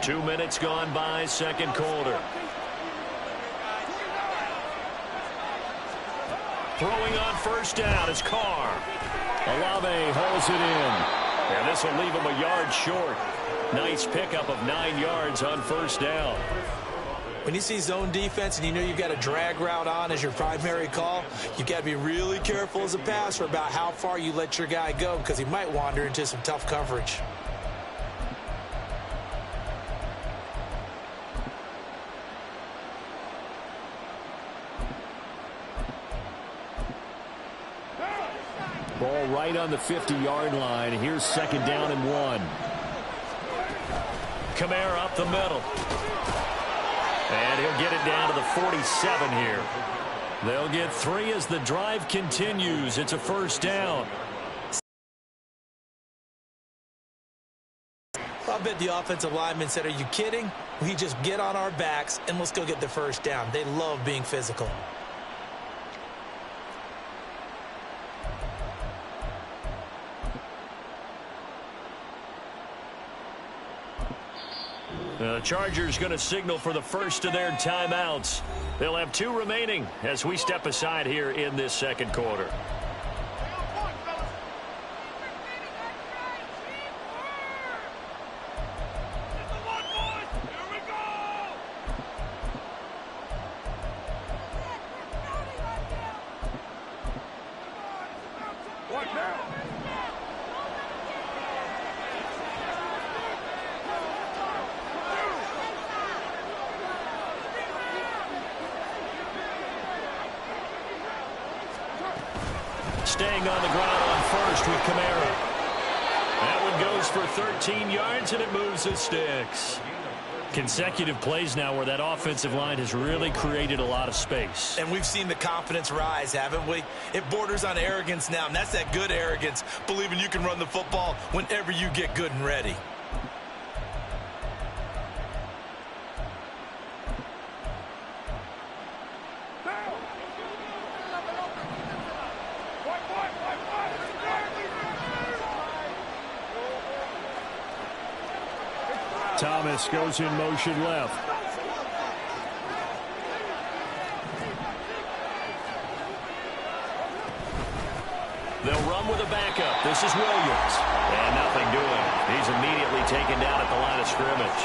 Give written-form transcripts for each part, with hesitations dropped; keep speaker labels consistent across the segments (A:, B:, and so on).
A: 2 minutes gone by, second quarter. Throwing on first down is Carr. Olave hauls it in. And this will leave him a yard short. Nice pickup of 9 yards on first down.
B: When you see zone defense and you know you've got a drag route on as your primary call, you've got to be really careful as a passer about how far you let your guy go because he might wander into some tough coverage.
A: Ball right on the 50-yard line. Here's second down and 1. Kamara up the middle. And he'll get it down to the 47 here. They'll get 3 as the drive continues. It's a first down.
B: I bet the offensive lineman said, are you kidding? We just get on our backs and let's go get the first down. They love being physical.
A: The Chargers going to signal for the first of their timeouts. They'll have 2 remaining as we step aside here in this second quarter. Staying on the ground on first with Kamara. That one goes for 13 yards, and it moves the sticks. Consecutive plays now where that offensive line has really created a lot of space.
B: And we've seen the confidence rise, haven't we? It borders on arrogance now, and that's that good arrogance, believing you can run the football whenever you get good and ready.
A: Thomas goes in motion left. They'll run with a backup. This is Williams. And nothing doing. He's immediately taken down at the line of scrimmage.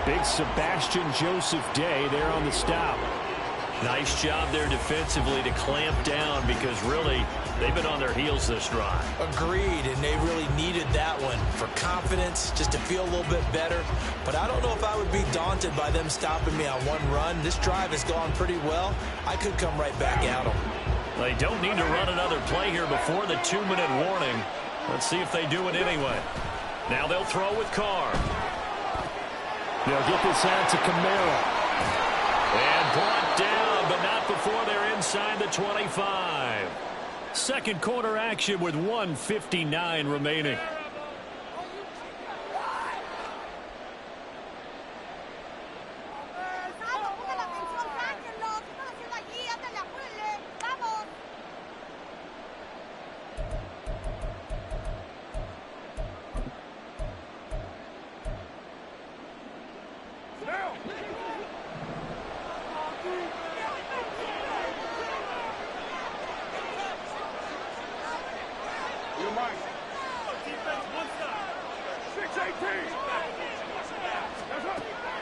A: Big Sebastian Joseph Day there on the stop. Nice job there defensively to clamp down because really they've been on their heels this drive.
B: Agreed, and they really needed that one for confidence, just to feel a little bit better. But I don't know if I would be daunted by them stopping me on one run. This drive has gone pretty well. I could come right back at them.
A: They don't need to run another play here before the 2-minute warning. Let's see if they do it anyway. Now they'll throw with Carr. They'll get this out to Kamara. And brought down, but not before they're inside the 25. Second quarter action with 1:59 remaining.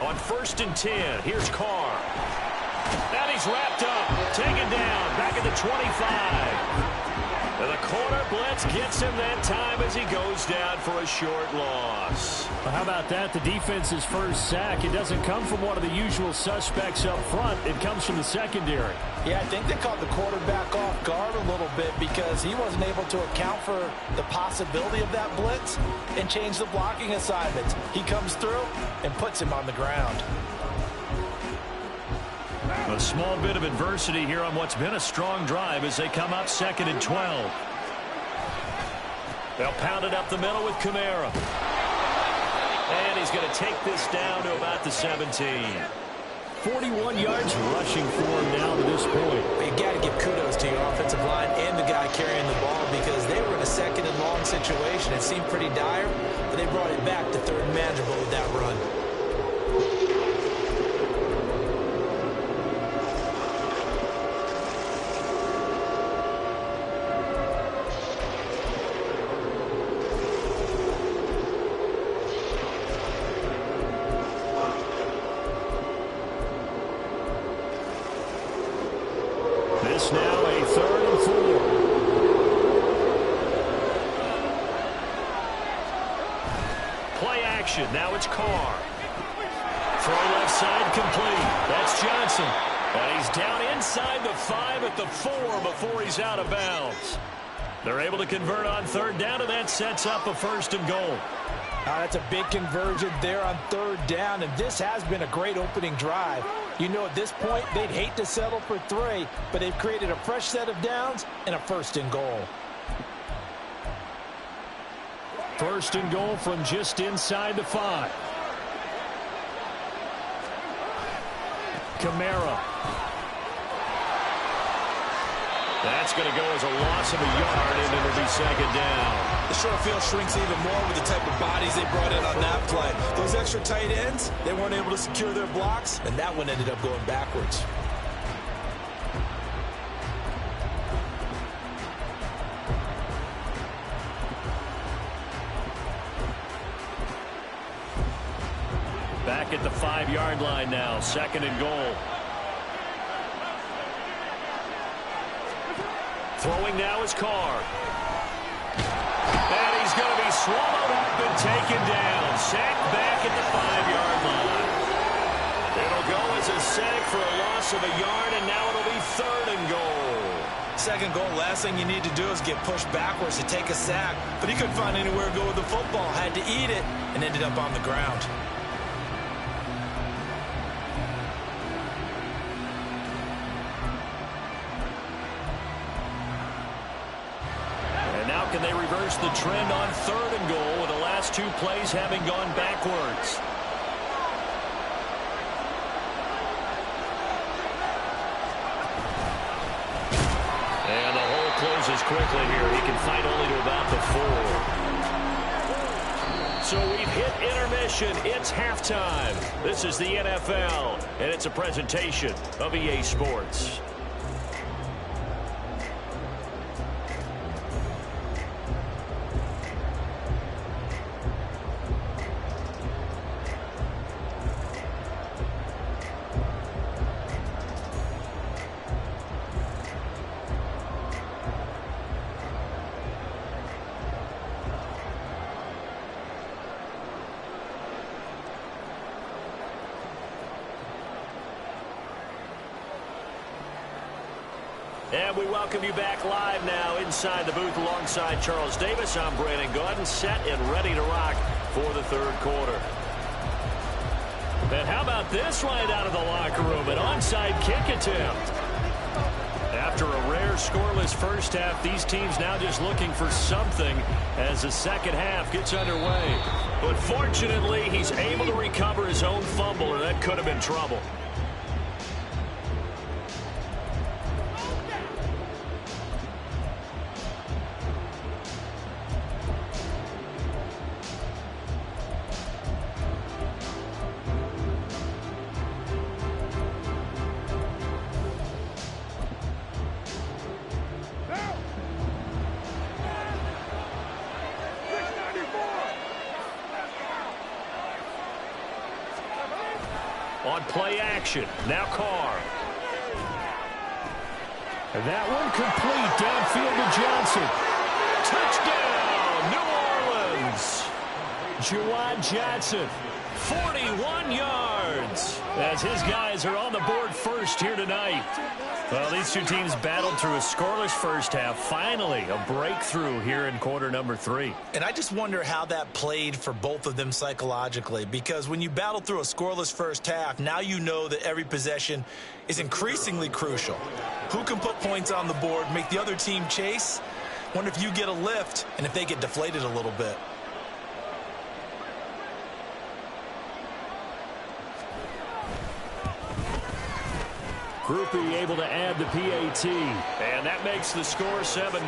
A: On 1st and 10, here's Carr. And he's wrapped up, taken down, back at the 25. And the corner blitz gets him that time as he goes down for a short loss. Well, how about that? The defense's first sack. It doesn't come from one of the usual suspects up front. It comes from the secondary.
B: Yeah, I think they caught the quarterback off guard a little bit because he wasn't able to account for the possibility of that blitz and change the blocking assignments. He comes through and puts him on the ground.
A: A small bit of adversity here on what's been a strong drive as they come up 2nd and 12. They'll pound it up the middle with Kamara. And he's going to take this down to about the 17. 41 yards rushing for him now to this point.
B: You got to give kudos to your offensive line and the guy carrying the ball because they were in a 2nd and long situation. It seemed pretty dire, but they brought it back to third and manageable with that run.
A: This now a 3rd and 4. Play action. Now it's Carr. Throw left side complete. That's Johnson. And he's down inside the 5 at the 4 before he's out of bounds. They're able to convert on 3rd down, and that sets up a 1st and goal.
B: That's a big conversion there on 3rd down, and this has been a great opening drive. You know, at this point, they'd hate to settle for 3, but they've created a fresh set of downs and a 1st and goal.
A: 1st and goal from just inside the 5. Kamara. That's going to go as a loss of a yard, and it'll be 2nd down.
B: The short field shrinks even more with the type of bodies they brought in on that play. Those extra tight ends, they weren't able to secure their blocks, and that one ended up going backwards.
A: Back at the 5-yard line now, 2nd and goal. Throwing now is Carr. And he's going to be swallowed up and taken down. Sacked back at the 5-yard line. It'll go as a sack for a loss of a yard, and now it'll be 3rd and goal.
B: 2nd goal, last thing you need to do is get pushed backwards to take a sack. But he couldn't find anywhere to go with the football. Had to eat it and ended up on the ground.
A: Can they reverse the trend on 3rd and goal with the last 2 plays having gone backwards? And the hole closes quickly here. He can fight only to about the 4. So we've hit intermission. It's halftime. This is the NFL, and it's a presentation of EA Sports. And we welcome you back live now inside the booth alongside Charles Davis. I'm Brandon Gaudin, set and ready to rock for the 3rd quarter. And how about this right out of the locker room? An onside kick attempt. After a rare scoreless first half, these teams now just looking for something as the 2nd half gets underway. But fortunately, he's able to recover his own fumble, or that could have been trouble. On play action, now Carr. And that one complete, downfield to Johnson. Touchdown, New Orleans. Juwan Johnson, 41 yards. As his guys are on the board first here tonight. Well, these 2 teams battled through a scoreless first half. Finally, a breakthrough here in quarter number 3.
B: And I just wonder how that played for both of them psychologically, because when you battle through a scoreless first half, now you know that every possession is increasingly crucial. Who can put points on the board, make the other team chase? Wonder if you get a lift and if they get deflated a little bit.
A: Groupie able to add the PAT. And that makes the score 7-0.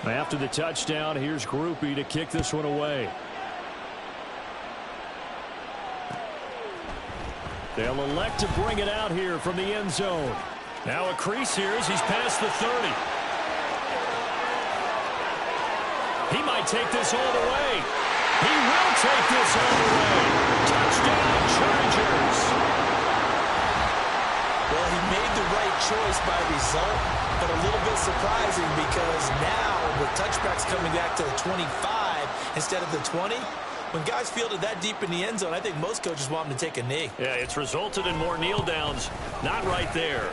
A: After the touchdown, here's Grupe to kick this one away. They'll elect to bring it out here from the end zone. Now a crease here as he's past the 30. He might take this all the way. He will take this all the way. Touchdown, Chargers.
B: Well, he made the right choice by result, but a little bit surprising because now with touchbacks coming back to the 25 instead of the 20, when guys fielded that deep in the end zone, I think most coaches want them to take a knee.
A: Yeah, it's resulted in more kneel downs. Not right there.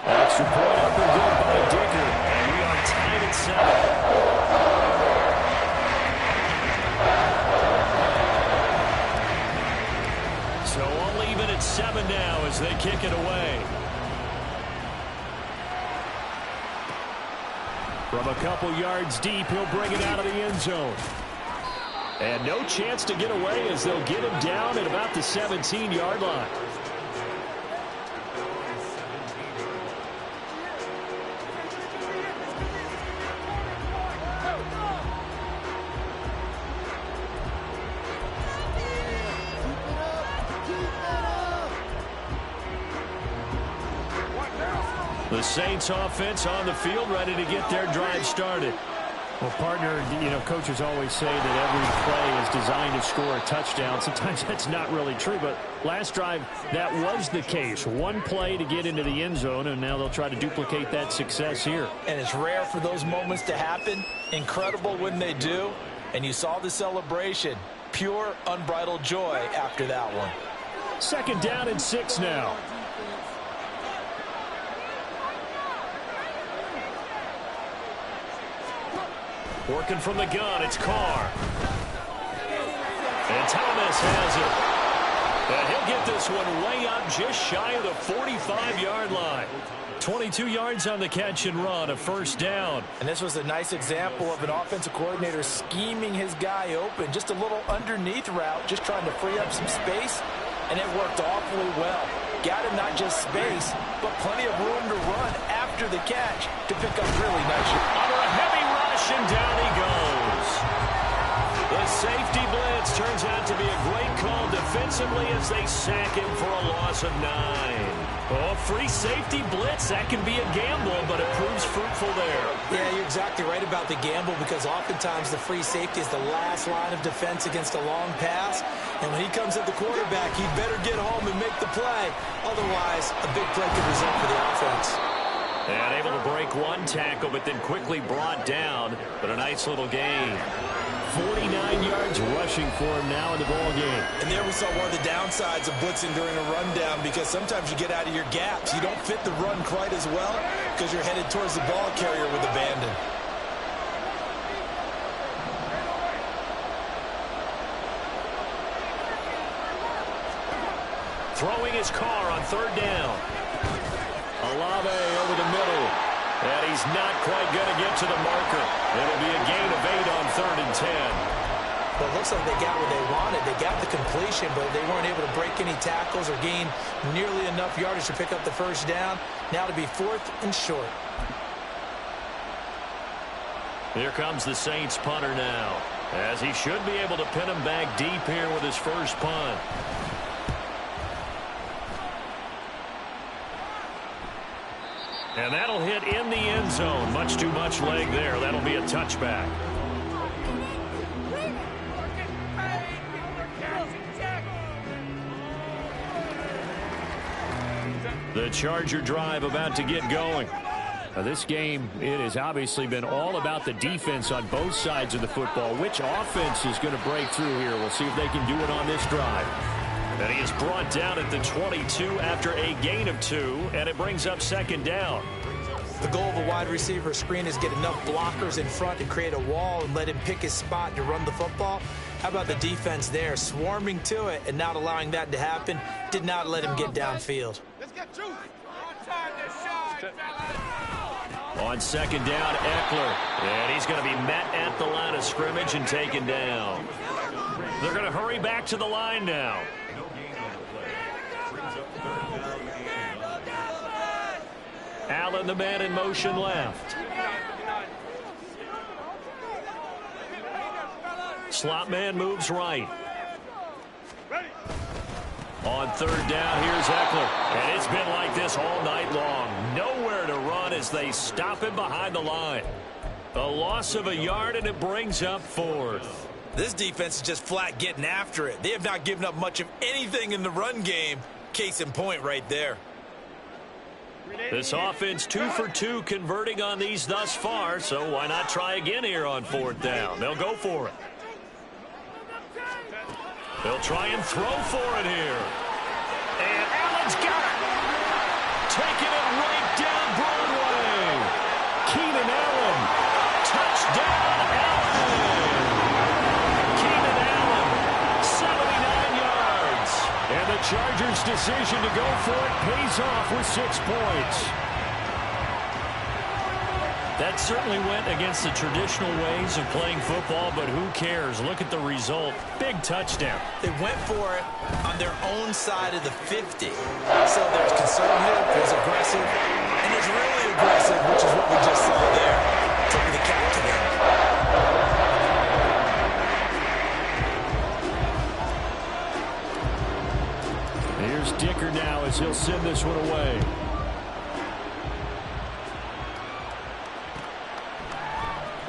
A: Extra point up and good by Dicker. And we are tied at 7. So all even at 7 now as they kick it away. From a couple yards deep, he'll bring it out of the end zone. And no chance to get away as they'll get him down at about the 17-yard line. The Saints offense on the field ready to get their drive started. Well, partner, coaches always say that every play is designed to score a touchdown. Sometimes that's not really true, but last drive, that was the case. One play to get into the end zone, and now they'll try to duplicate that success here.
B: And it's rare for those moments to happen. Incredible when they do. And you saw the celebration. Pure, unbridled joy after that one.
A: 2nd down and 6 now. Working from the gun, it's Carr. And Thomas has it. And he'll get this one way up just shy of the 45-yard line. 22 yards on the catch and run, a 1st down.
B: And this was a nice example of an offensive coordinator scheming his guy open. Just a little underneath route, just trying to free up some space. And it worked awfully well. Got him not just space, but plenty of room to run after the catch to pick up really nice.
A: Under a heavy rush, and down he goes. The safety blitz turns out to be a great call defensively as they sack him for a loss of 9. Oh, free safety blitz, that can be a gamble, but it proves fruitful there.
B: Yeah, you're exactly right about the gamble because oftentimes the free safety is the last line of defense against a long pass. And when he comes at the quarterback, he better get home and make the play. Otherwise, a big play could result for the offense.
A: And able to break one tackle, but then quickly brought down. But a nice little gain. 49 yards rushing for him now in the ball game.
B: And there we saw one of the downsides of blitzing during a rundown because sometimes you get out of your gaps. You don't fit the run quite as well because you're headed towards the ball carrier with abandon.
A: Throwing his Carr on 3rd down. Olave over the middle. And he's not quite going to get to the marker. It'll be a gain of 8 on 3rd and 10.
B: Well, it looks like they got what they wanted. They got the completion, but they weren't able to break any tackles or gain nearly enough yardage to pick up the 1st down. Now to be 4th and short.
A: Here comes the Saints punter now, as he should be able to pin him back deep here with his first punt. And that'll hit in the end zone. Much too much leg there. That'll be a touchback. The Charger drive about to get going. Now this game, it has obviously been all about the defense on both sides of the football. Which offense is going to break through here? We'll see if they can do it on this drive. And he is brought down at the 22 after a gain of 2, and it brings up 2nd down.
B: The goal of a wide receiver screen is get enough blockers in front to create a wall and let him pick his spot to run the football. How about the defense there, swarming to it and not allowing that to happen? Did not let him get downfield.
C: Let's get to it.
A: On 2nd down, Eckler. And he's going to be met at the line of scrimmage and taken down. They're going to hurry back to the line now. Allen, the man in motion left. Slot man moves right. On third down, here's Eckler. And it's been like this all night long. Nowhere to run as they stop him behind the line. A loss of a yard, and it brings up fourth.
B: This defense is just flat getting after it. They have not given up much of anything in the run game. Case in point right there.
A: This offense 2 for 2 converting on these thus far, so why not try again here on fourth down? They'll go for it. They'll try and throw for it here. And Allen's got it. Taking it right down Broadway. Keenan Allen. Touchdown, Allen. Keenan Allen, 79 yards. And the Chargers' decision to go for it pays off with 6 points. That certainly went against the traditional ways of playing football, but who cares? Look at the result. Big touchdown.
B: They went for it on their own side of the 50. So there's conservative, there's aggressive, and there's really aggressive, which is what we just saw there. Tip of the cap to them.
A: Here's Dicker now as he'll send this one away.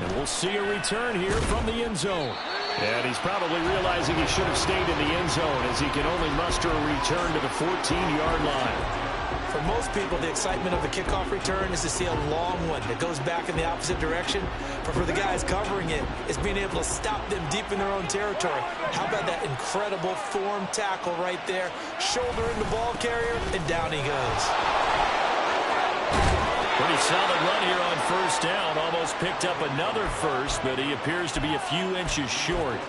A: And we'll see a return here from the end zone. And he's probably realizing he should have stayed in the end zone as he can only muster a return to the 14-yard line.
B: For most people, the excitement of a kickoff return is to see a long one that goes back in the opposite direction. But for the guys covering it, it's being able to stop them deep in their own territory. How about that incredible form tackle right there? Shoulder in the ball carrier, and down he goes.
A: Pretty solid run here on first down. Almost picked up another first, but he appears to be a few inches short.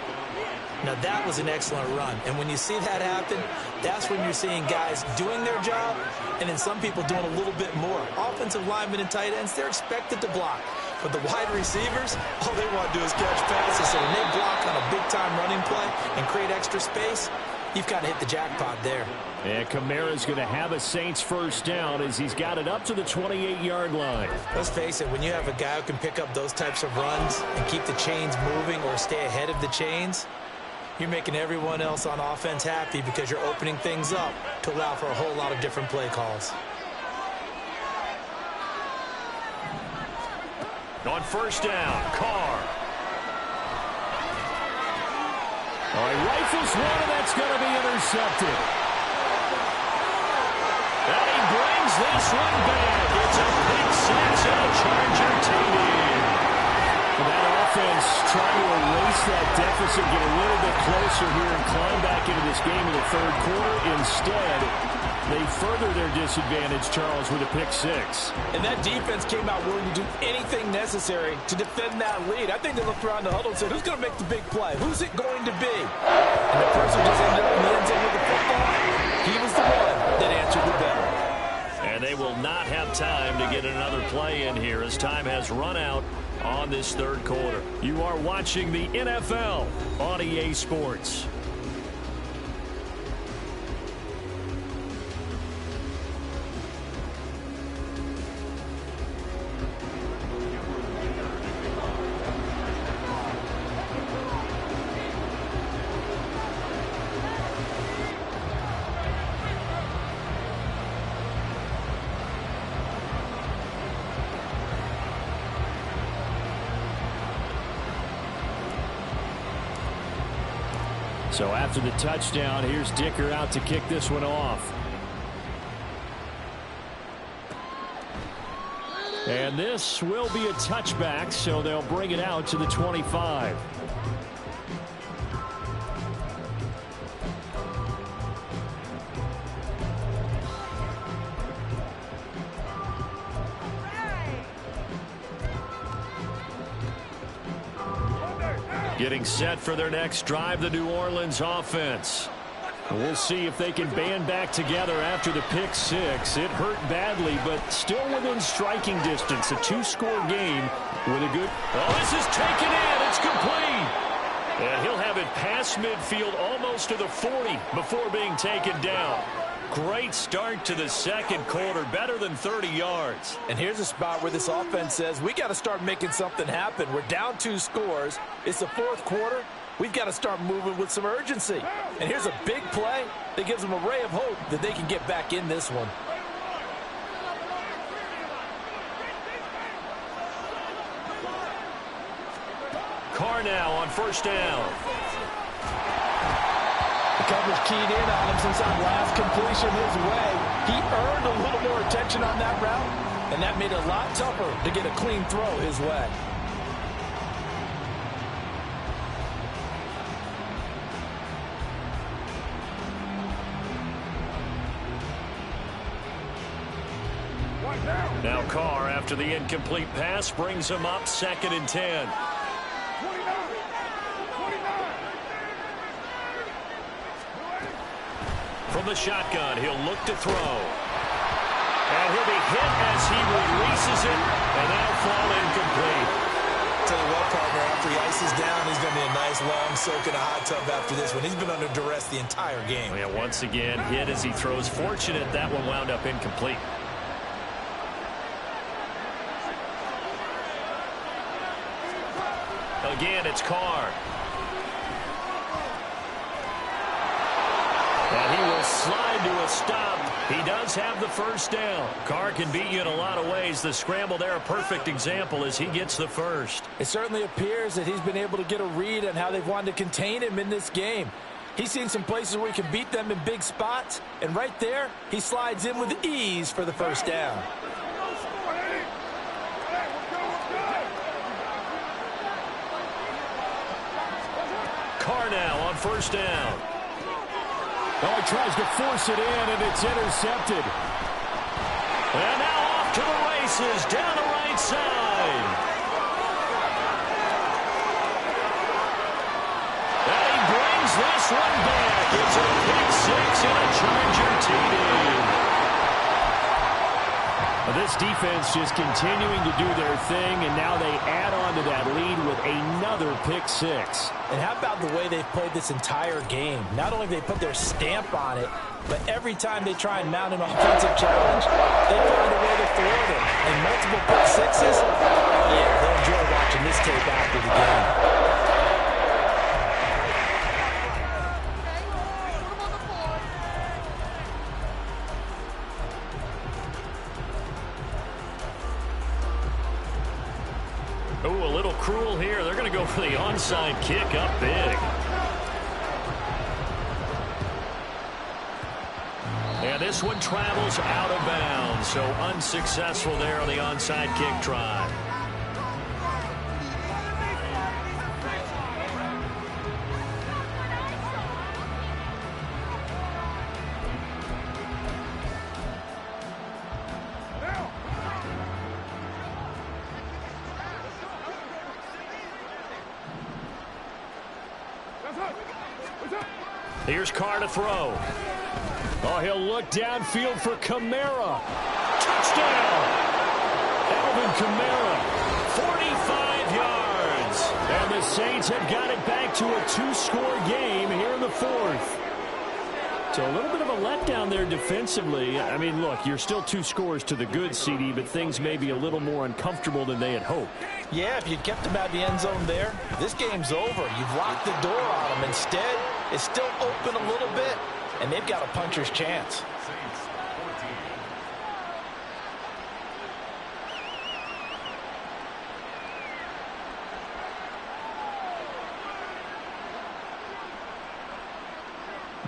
B: Now, that was an excellent run. And when you see that happen, that's when you're seeing guys doing their job and then some people doing a little bit more. Offensive linemen and tight ends, they're expected to block. But the wide receivers, all they want to do is catch passes. So when they block on a big-time running play and create extra space, you've got to hit the jackpot there.
A: And Kamara's going to have a Saints first down as he's got it up to the 28-yard line.
B: Let's face it, when you have a guy who can pick up those types of runs and keep the chains moving or stay ahead of the chains, you're making everyone else on offense happy because you're opening things up to allow for a whole lot of different play calls.
A: On first down, Carr. All right, rifles one, and that's going to be intercepted. And he brings this one back. It's a big six and a Charger TD. That offense trying to erase that deficit, get a little bit closer here and climb back into this game in the third quarter. Instead, they further their disadvantage, Charles, with a pick six.
D: And that defense came out willing to do anything necessary to defend that lead. I think they looked around the huddle and said, who's going to make the big play? Who's it going to be? And the person just ended up in the end zone with the football. He was the one that answered the bell.
A: And they will not have time to get another play in here as time has run out on this third quarter. You are watching the NFL on EA Sports. So after the touchdown, here's Dicker out to kick this one off. And this will be a touchback, so they'll bring it out to the 25. Getting set for their next drive, the New Orleans offense. We'll see if they can band back together after the pick six. It hurt badly, but still within striking distance. A two-score game with a good... Oh, this is taken in. It's complete. And he'll have it past midfield almost to the 40 before being taken down. Great start to the second quarter, better than 30 yards.
D: And here's a spot where this offense says, we got to start making something happen. We're down 2 scores. It's the fourth quarter. We've got to start moving with some urgency. And here's a big play that gives them a ray of hope that they can get back in this one.
A: Carr now on first down.
D: The coverage keyed in on him since that last completion his way. He earned a little more attention on that route, and that made it a lot tougher to get a clean throw his way.
A: Now Carr, after the incomplete pass, brings him up 2nd and 10. From the shotgun, he'll look to throw. And he'll be hit as he releases it, and that'll fall incomplete.
B: Tell you what, partner, after he ices down, he's going to be a nice long soak in a hot tub after this one. He's been under duress the entire game.
A: Yeah, once again, hit as he throws. Fortunate that one wound up incomplete. Again, it's Carr. And he will slide to a stop. He does have the first down. Carr can beat you in a lot of ways. The scramble there, a perfect example as he gets the first.
D: It certainly appears that he's been able to get a read on how they've wanted to contain him in this game. He's seen some places where he can beat them in big spots, and right there, he slides in with ease for the first down.
A: Carr now on first down.
E: Oh, he tries to force it in, and it's intercepted.
A: And now off to the races down the right side. And he brings this one back. It's a pick six and a Charger TD.
E: This defense just continuing to do their thing, and now they add on to that lead with another pick six.
D: And how about the way they've played this entire game? Not only have they put their stamp on it, but every time they try and mount an offensive challenge, they find a way to thwart it. And multiple pick sixes, yeah, they'll enjoy watching this tape after the game.
A: Oh, a little cruel here. They're going to go for the onside kick up big. And this one travels out of bounds, so unsuccessful there on the onside kick try. Here's Carr to throw.
E: Oh, he'll look downfield for Kamara.
A: Touchdown! Alvin Kamara, 45 yards.
E: And the Saints have got it back to a two-score game here in the fourth. So a little bit of a letdown there defensively. I mean, look, you're still 2 scores to the good, CD, but things may be a little more uncomfortable than they had hoped.
D: Yeah, if you'd kept them out of the end zone there, this game's over. You've locked the door on them. Instead, it's still open a little bit, and they've got a puncher's chance.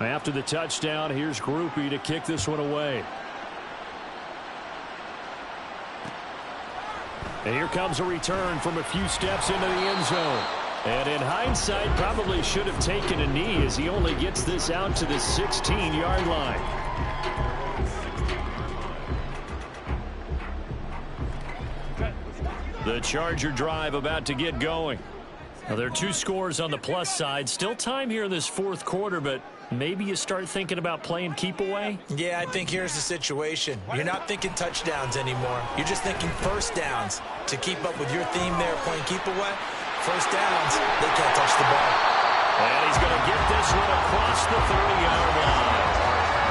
E: After the touchdown, here's Grupe to kick this one away. And here comes a return from a few steps into the end zone. And in hindsight, probably should have taken a knee as he only gets this out to the 16-yard line.
A: The Charger drive about to get going. Now, there are 2 scores on the plus side. Still time here in this fourth quarter, but maybe you start thinking about playing keep away?
B: Yeah, I think here's the situation. You're not thinking touchdowns anymore. You're just thinking first downs. To keep up with your theme there, playing keep away, first downs, they can't touch the ball.
A: And he's going to get this one across the 30-yard line.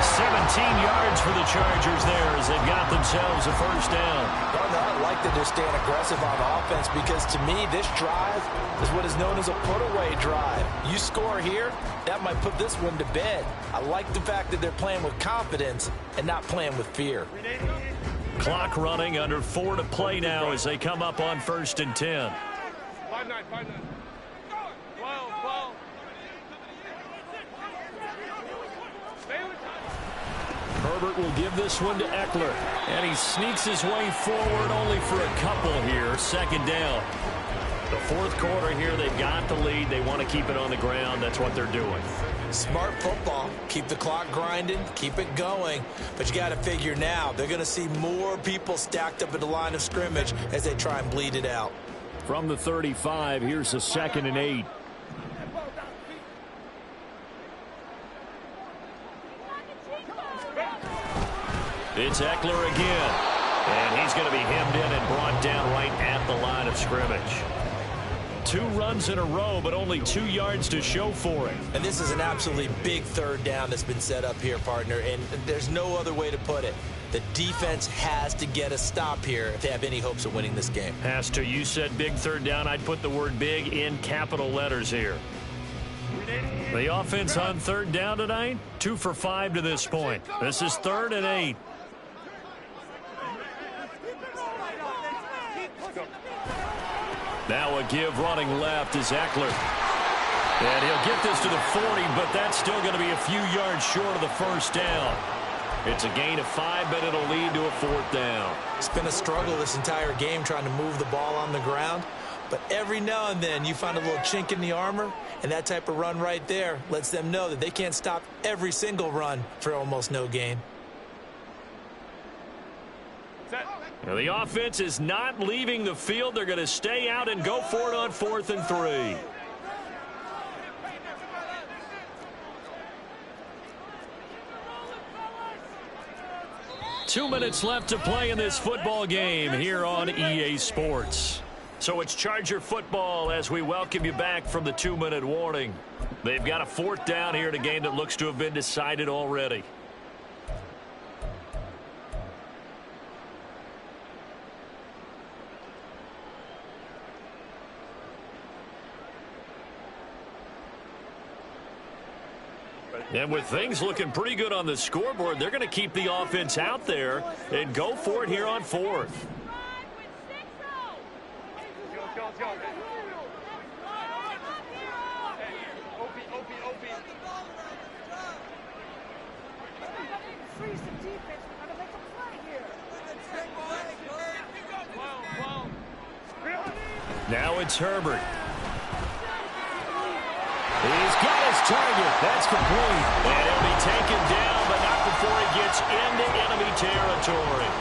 A: 17 yards for the Chargers there as they've got themselves a first down.
B: Gardner, I like that they're staying aggressive on offense because to me, this drive is what is known as a put-away drive. You score here, that might put this one to bed. I like the fact that they're playing with confidence and not playing with fear.
A: Clock running, under 4 to play now as they come up on 1st and 10.
C: 5-9, 5-9. 12.
A: Herbert will give this one to Eckler. And he sneaks his way forward only for a couple here. 2nd down. The 4th quarter here, they've got the lead. They want to keep it on the ground. That's what they're doing.
B: Smart football. Keep the clock grinding. Keep it going. But you got to figure now, they're going to see more people stacked up at the line of scrimmage as they try and bleed it out.
E: From the 35, here's a 2nd and 8.
A: It's Eckler again. And he's going to be hemmed in and brought down right at the line of scrimmage. 2 runs in a row, but only 2 yards to show for it.
B: And this is an absolutely big 3rd down that's been set up here, partner, and there's no other way to put it. The defense has to get a stop here if they have any hopes of winning this game.
A: Has to. You said big 3rd down. I'd put the word big in capital letters here. The offense on 3rd down tonight, 2 for 5 to this point. This is 3rd and 8. Now a give running left is Eckler. And he'll get this to the 40, but that's still going to be a few yards short of the 1st down. It's a gain of 5, but it'll lead to a 4th down.
B: It's been a struggle this entire game trying to move the ball on the ground. But every now and then you find a little chink in the armor, and that type of run right there lets them know that they can't stop every single run for almost no gain.
A: Now the offense is not leaving the field. They're going to stay out and go for it on 4th and 3. Two minutes left to play in this football game here on EA Sports. So it's Charger football as we welcome you back from the 2-minute warning. They've got a 4th down here in a game that looks to have been decided already. And with things looking pretty good on the scoreboard, they're going to keep the offense out there and go for it here on 4th. Now it's Herbert. He's got his target. That's complete. And he'll be taken down, but not before he gets into enemy territory.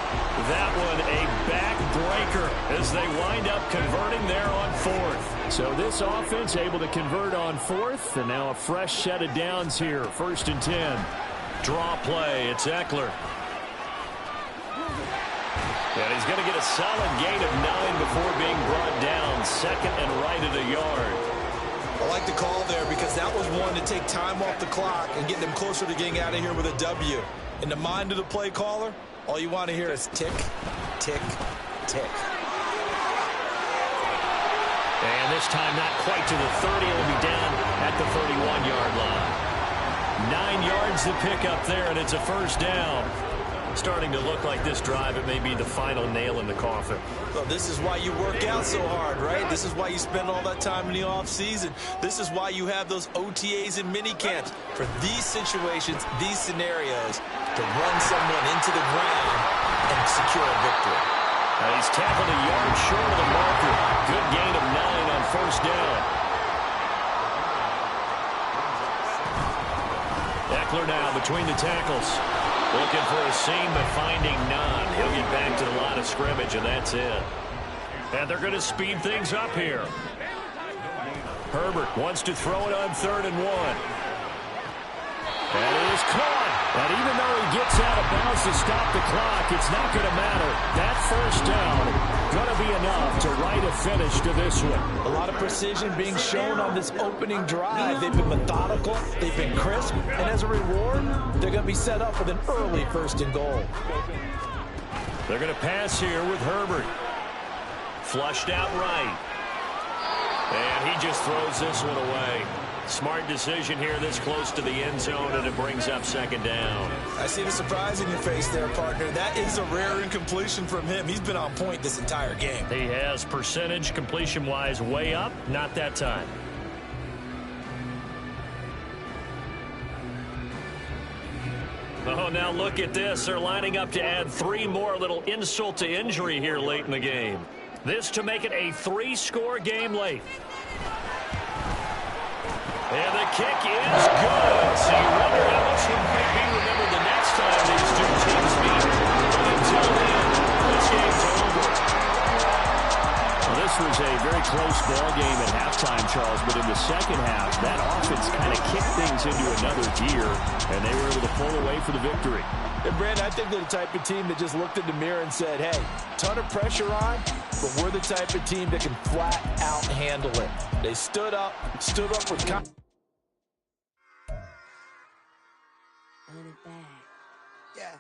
A: That one a backbreaker as they wind up converting there on 4th.
E: So this offense able to convert on 4th, and now a fresh set of downs here. 1st and 10.
A: Draw play. It's Eckler. And he's going to get a solid gain of 9 before being brought down. 2nd and right at a yard.
B: I like the call there because that was one to take time off the clock and get them closer to getting out of here with a W. In the mind of the play caller, all you want to hear is tick, tick, tick.
A: And this time not quite to the 30. It'll be down at the 31-yard line. 9 yards to pick up there, and it's a 1st down. Starting to look like this drive, it may be the final nail in the coffin.
B: Well, this is why you work out so hard, right? This is why you spend all that time in the offseason. This is why you have those OTAs and mini camps for these situations, these scenarios, to run someone into the ground and secure a victory.
A: He's tackled a yard short of the marker. Good gain of 9 on 1st down. Eckler now between the tackles. Looking for a seam, but finding none. He'll get back to the line of scrimmage, and that's it. And they're going to speed things up here. Herbert wants to throw it on 3rd and 1. And it is caught.
E: And even though he gets out of bounds to stop the clock, it's not going to matter. That first down going to be enough to write a finish to this one.
D: A lot of precision being shown on this opening drive. They've been methodical. They've been crisp. And as a reward, they're going to be set up with an early 1st and goal.
A: They're going to pass here with Herbert. Flushed out right. And he just throws this one away. Smart decision here this close to the end zone, and it brings up 2nd down.
B: I see the surprise in your face there, partner. That is a rare incompletion from him. He's been on point this entire game.
A: He has percentage completion-wise way up, not that time. Oh, now look at this. They're lining up to add 3 more, little insult to injury here late in the game. This to make it a 3-score game late. And the kick is good. So you wonder how much it might be remembered the next time these two teams meet. But until then, this game's over. Well, this was a very close ball game at halftime, Charles, but in the second half, that offense kind of kicked things into another gear, and they were able to pull away for the victory.
D: And, Brandon, I think they're the type of team that just looked in the mirror and said, hey, ton of pressure on, but we're the type of team that can flat out handle it. They stood up with confidence.
F: Yeah.